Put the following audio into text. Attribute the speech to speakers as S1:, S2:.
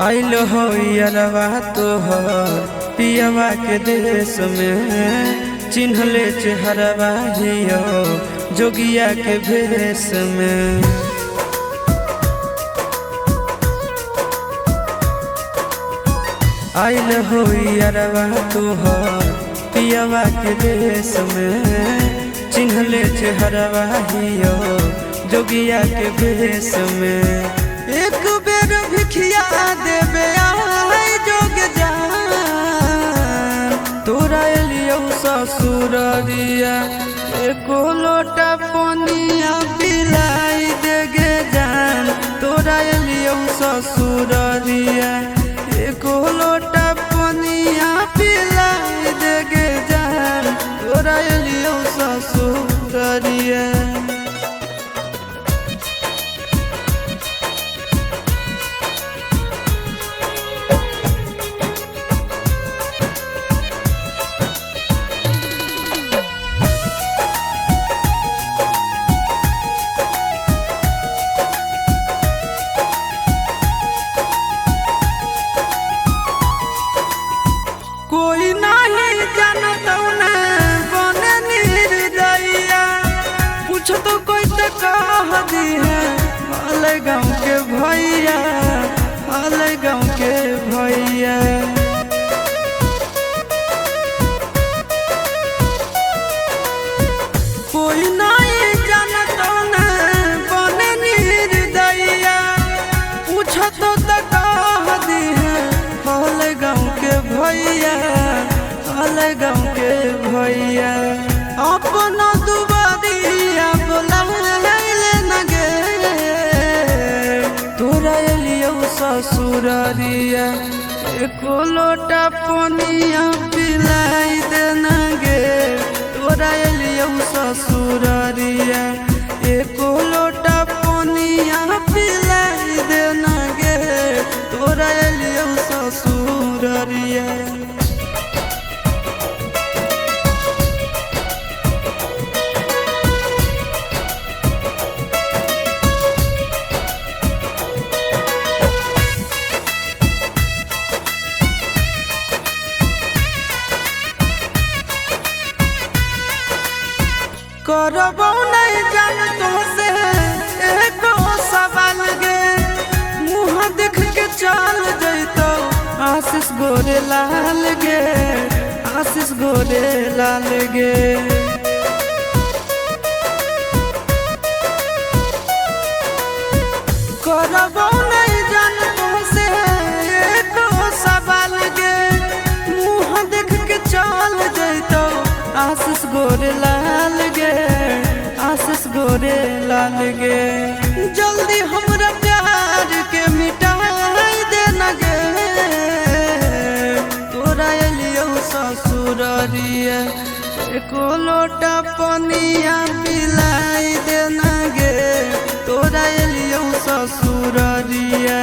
S1: आइल हो यारवा तोहर पियवा के देश में, चिन्हले चेहरवा हियो जोगिया के भेष में। आइल हो यारवा तोहर पियवा के देश में, चिन्हले चेहरवा हियो जोगिया के भेष में। एक बेर भिखिया देवे आई जोग जान, तोरा एलियो ससुररिया एको लोटा पनिया पिलाई देगे जान। तोरा एलियो ससुररिया एको लोटा पनिया पिलाई देगे जान। तोरा एलियो ससुररिया कोई नहीं जानता बने निर्दयिया, पूछ तो कोई तो कह दी है हाल गाँव के भैया, हाल गाँव के भैया। कोई नहीं जानता बने निर्दयिया, पूछ तो कह दी है हाल गाँव के भैया, हाल गाँव के भैया। अपना दुबारिया बोला न गे, तोरा एलियो ससुररिया एको लोटा पनिया पिलाई देना गे। तोरा एलियो ससुररिया एको लोटा पनिया पिलाई देना गे। तोरा एलियो ससुररिया करबो नहीं जान तो से एको सवाल गे, मुँह देख के चल जैतो आशीष गोरे लाल गे, आशीष गोरे लाल गे। करबो नहीं जान तो से एको सवाल गे, मुँह देख के चल जैतो आशीष गोरे लाल गे, आशीष गोरे लाल गे। जल्दी हमरा प्यार के मिटाई देना गे। तोरा एलियो ससुररिया एको लोटा पनिया पिलाई देना गे। तोरा एलियो ससुररिया